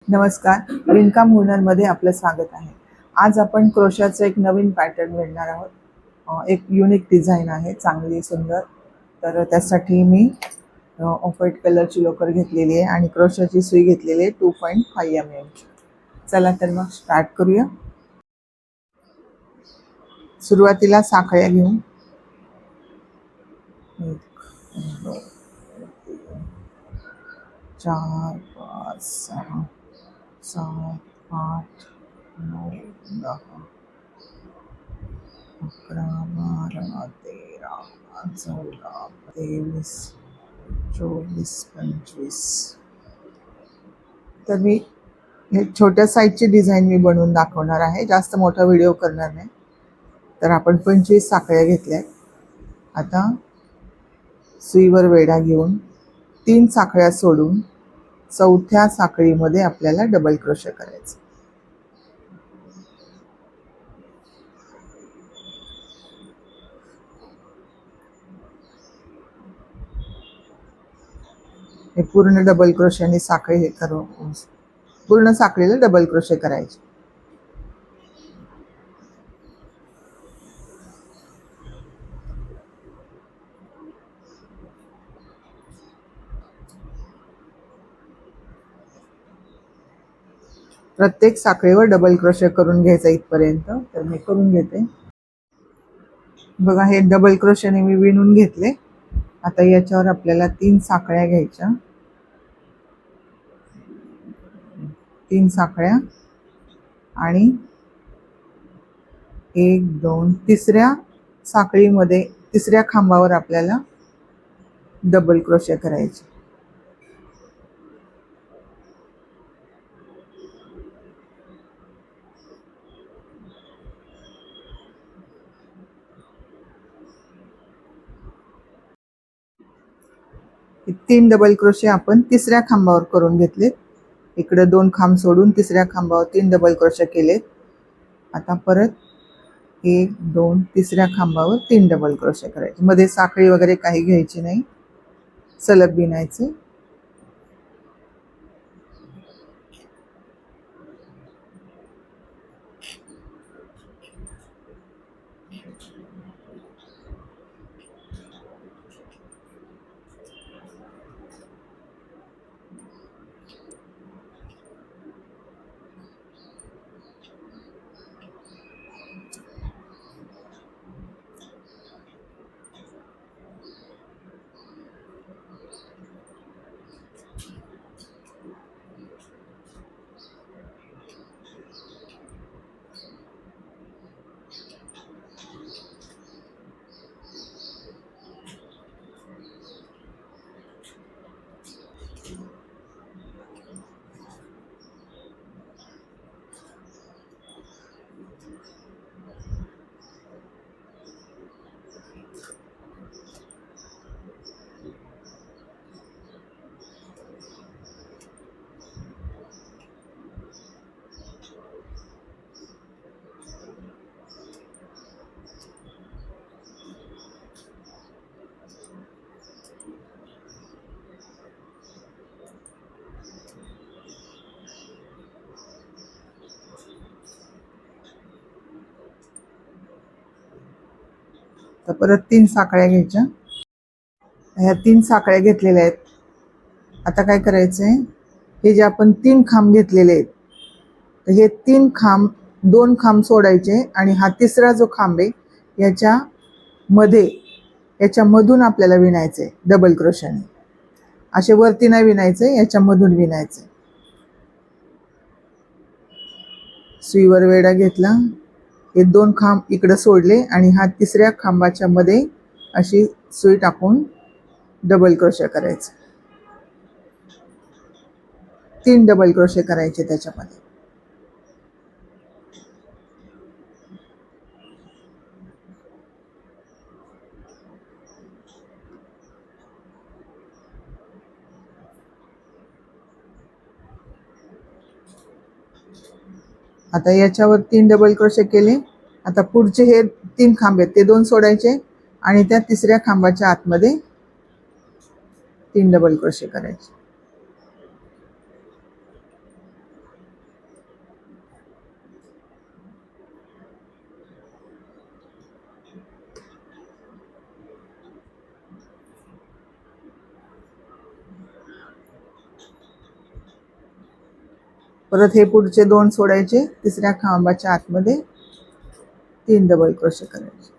नमस्कार, विणकाम हुनरमध्ये आपलं स्वागत आहे. आज आपण क्रोशाचं एक नवीन पॅटर्न विणणार आहोत. एक युनिक डिझाईन आहे, चांगली सुंदर. तर त्यासाठी मी ऑफ व्हाईट कलरची लोकर घेतलेली आहे आणि क्रोशाची सुई घेतलेली आहे 2.5 mm. चला तर मग स्टार्ट करूया. सुरुवातीला साखळ्या घेऊन 1, 2, 4, 5, 6, 7, 8, 9, 10, 11, 12, 13, 14, 23, 24, 25. तर मी हे छोट्या साईजची डिझाईन मी बनवून दाखवणार आहे, जास्त मोठा व्हिडिओ करणार नाही. तर आपण 25 साखळ्या घेतल्या. आता सुईवर वेढा घेऊन 3 साखळ्या सोडून चौथ्या साखळीमध्ये आपल्याला डबल क्रोशे करायचं. हे पूर्ण डबल क्रोशेने साखळी हे करू, पूर्ण साखळीला डबल क्रोशे करायचे. प्रत्येक साखळीवर डबल क्रोशे करून घ्यायचा इथपर्यंत. तर मी करून घेते. बघा, हे डबल क्रोशेने मी विणून घेतले. आता याच्यावर आपल्याला 3 साखळ्या घ्यायच्या. 3 साखळ्या आणि 1, 2, तिसऱ्या साखळीमध्ये तिसऱ्या खांबावर आपल्याला डबल क्रोशे करायचे. हे 3 डबल क्रोशे आपण तिसऱ्या खांबावर करून घेतलेत. इकडे 2 खांब सोडून तिसऱ्या खांबावर 3 डबल क्रोशे केलेत. आता परत 1, 2, तिसऱ्या खांबावर 3 डबल क्रोशे करायचे. मध्ये साखळी वगैरे काही घ्यायची नाही, सलग बिनायचे. तर परत 3 साखळ्या घ्यायच्या. ह्या 3 साखळ्या घेतलेल्या आहेत. आता काय करायचंय, हे जे आपण 3 खांब घेतलेले आहेत, तर हे 3 खांब 2 खांब सोडायचे आणि हा तिसरा जो खांब आहे याच्या मध्ये, याच्यामधून आपल्याला विणायचे डबल क्रोशाने. असे वरती नाही विणायचे, याच्यामधून विणायचे. सुईवर वेढा घेतला, हे 2 खांब इकडे सोडले आणि हा तिसऱ्या खांबाच्या मध्ये अशी सुई टाकून डबल क्रोशे करायचे. 3 डबल क्रोशे करायचे त्याच्यामध्ये. आता याच्यावर 3 डबल क्रोशे केले. आता पुढचे हे 3 खांब आहेत ते 2 सोडायचे आणि त्या तिसऱ्या खांबाच्या आतमध्ये 3 डबल क्रोशे करायचे. परत हे पुढचे 2 सोडायचे, तिसऱ्या खांबाच्या आतमध्ये 3 डबल क्रोशे करायचे.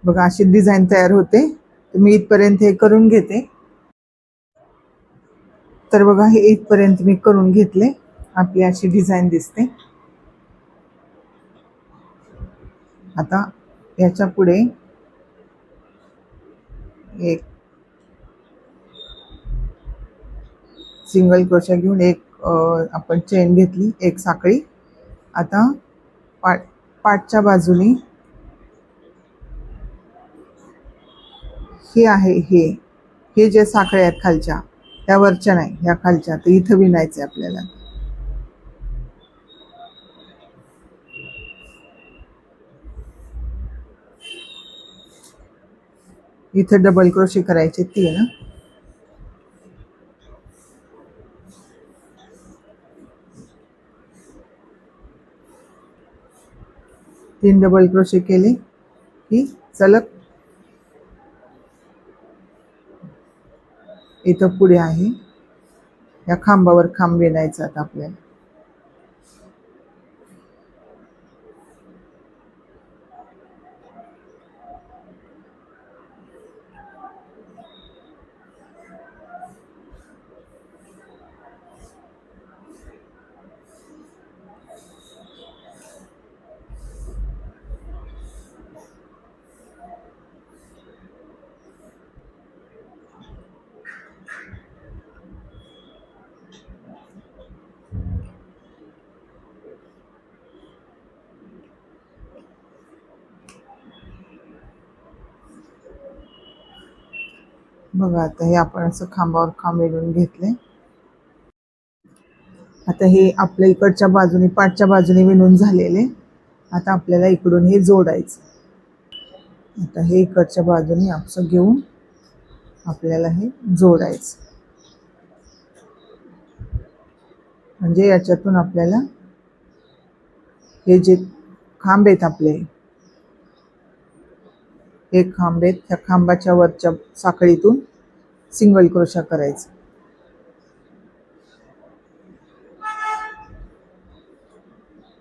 बघा अशी डिझाईन तयार होते. तर मी इथपर्यंत हे करून घेते. तर बघा हे इथपर्यंत मी करून घेतले. आपली अशी डिझाईन दिसते. आता याच्या पुढे एक सिंगल क्रोशा घेऊन एक आपण चेन घेतली, एक साखळी. आता पाठच्या बाजूने हे आहे, हे जे साखळ्या आहेत खालच्या, त्या वरच्या नाही, ह्या खालच्या, तर इथं विणायचे आपल्याला. इथं डबल क्रोशे करायचे 3. 3 डबल क्रोशे केले की सलग इथं पुढे आहे, या खांबावर खांब विणायचा आता आपल्याला. बघा आता हे आपण असं खांबावर खांब विणून घेतले. आता हे आपल्या इकडच्या बाजूने, पाठच्या बाजूने विणून झालेले. आता आपल्याला इकडून हे जोडायचं. आता हे इकडच्या बाजूने असं घेऊन आपल्याला हे जोडायचं. म्हणजे याच्यातून आपल्याला हे जे खांब आहेत आपले, हे खांब आहेत, त्या खांबाच्या वरच्या साखळीतून सिंगल क्रोशा करायचा.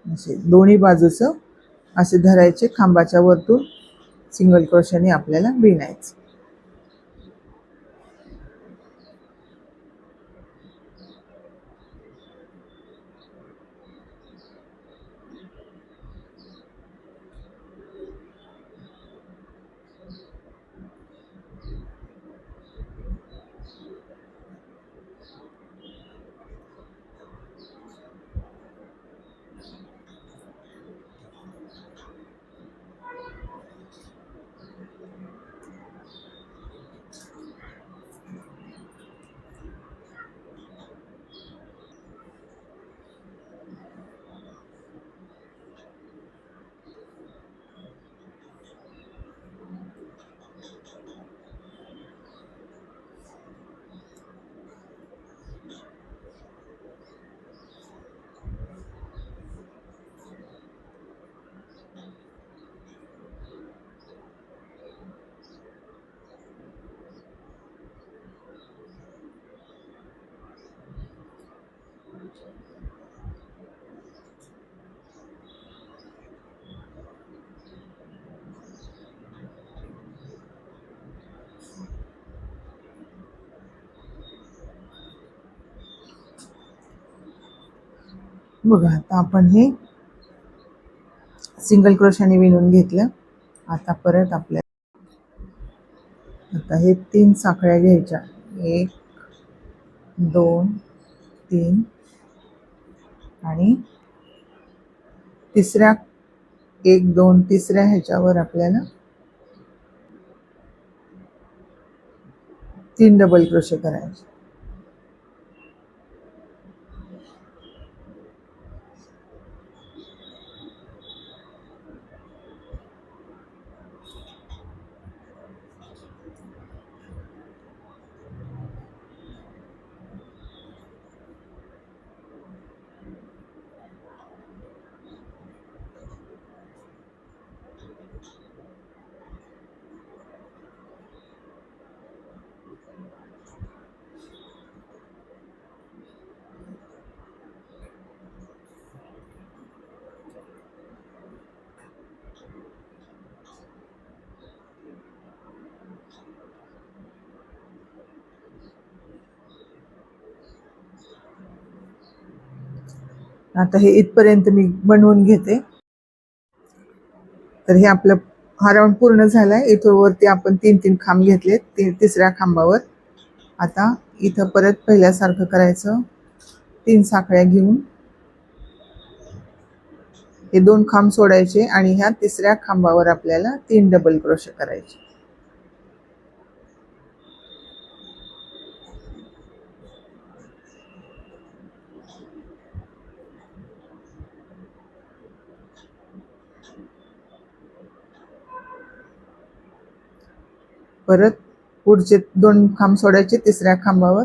असे दोन्ही बाजूचं असे धरायचे, खांबाच्या वरतून सिंगल क्रोशाने आपल्याला विणायचं. बघा आता आपण हे सिंगल क्रोशाने विणून घेतलं. आता परत आपल्याला आता हे 3 साखळ्या घ्यायच्या, 1 2 3 आणि तिसऱ्या 1 2 तिसऱ्या ह्याच्यावर आपल्याला 3 डबल क्रोशे करायचे. आता हे इथपर्यंत मी बनवून घेते. तर हे आपलं हा राऊंड पूर्ण झालाय. इथं वरती आपण 3-3 खांब घेतलेत. तिसऱ्या खांबावर आता इथं परत पहिल्यासारखं करायचं. 3 साखळ्या घेऊन हे 2 खांब सोडायचे आणि ह्या तिसऱ्या खांबावर आपल्याला 3 डबल क्रोशे करायचे. परत पुढचे 2 खांब सोडायचे. तिसऱ्या खांबावर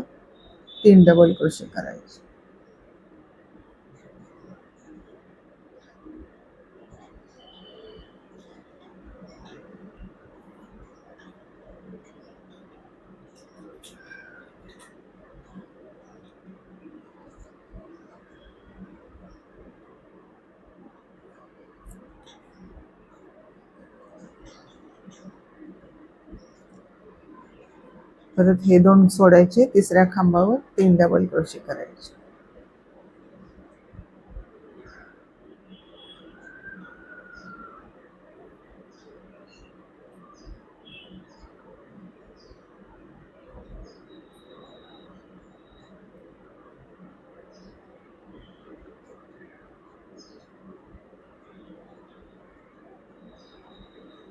3 डबल क्रोशे करायचे. परत हे 2 सोडायचे. तिसऱ्या खांबावर 3 डबल क्रोशे करायचे.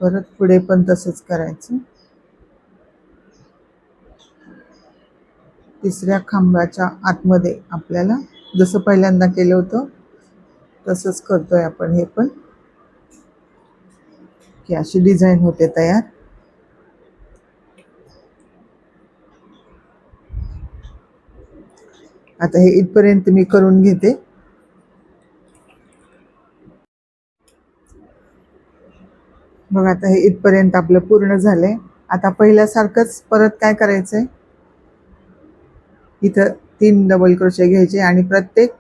परत पुढे पण तसंच करायचं. तिसऱ्या खांबाच्या आतमध्ये आपल्याला जसं पहिल्यांदा केलं होतं तसंच करतोय आपण हे पण, की अशी डिझाईन होते तयार. आता हे इथपर्यंत मी करून घेते. मग आता हे इथपर्यंत आपलं पूर्ण झालंय. आता पहिल्यासारखंच परत काय करायचंय, इथं 3 डबल क्रोशे घ्यायचे आणि प्रत्येक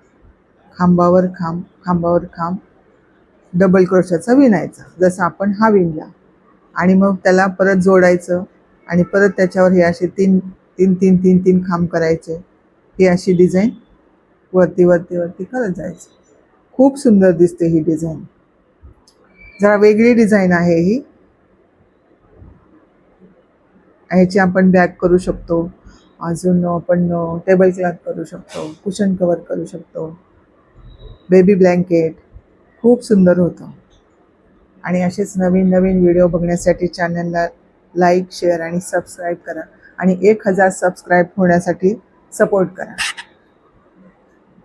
खांबावर खांब खांबावर खांब डबल क्रोशाचा विणायचा, जसं आपण हा विणला. आणि मग त्याला परत जोडायचं आणि परत त्याच्यावर हे असे 3 खांब करायचे. ही अशी डिझाईन वरती वरती वरती करत जायचं. खूप सुंदर दिसते ही डिझाईन. जरा वेगळी डिझाईन आहे ही. ह्याची आपण बॅग करू शकतो. अजून आपण टेबल क्लॉथ करू शकतो, कुशन कवर करू शकतो, बेबी ब्लँकेट. खूप सुंदर होतं. आणि असेच नवीन नवीन व्हिडिओ बघण्यासाठी चॅनलला लाईक, शेअर आणि सबस्क्राईब करा आणि 1000 सबस्क्राईब होण्यासाठी सपोर्ट करा.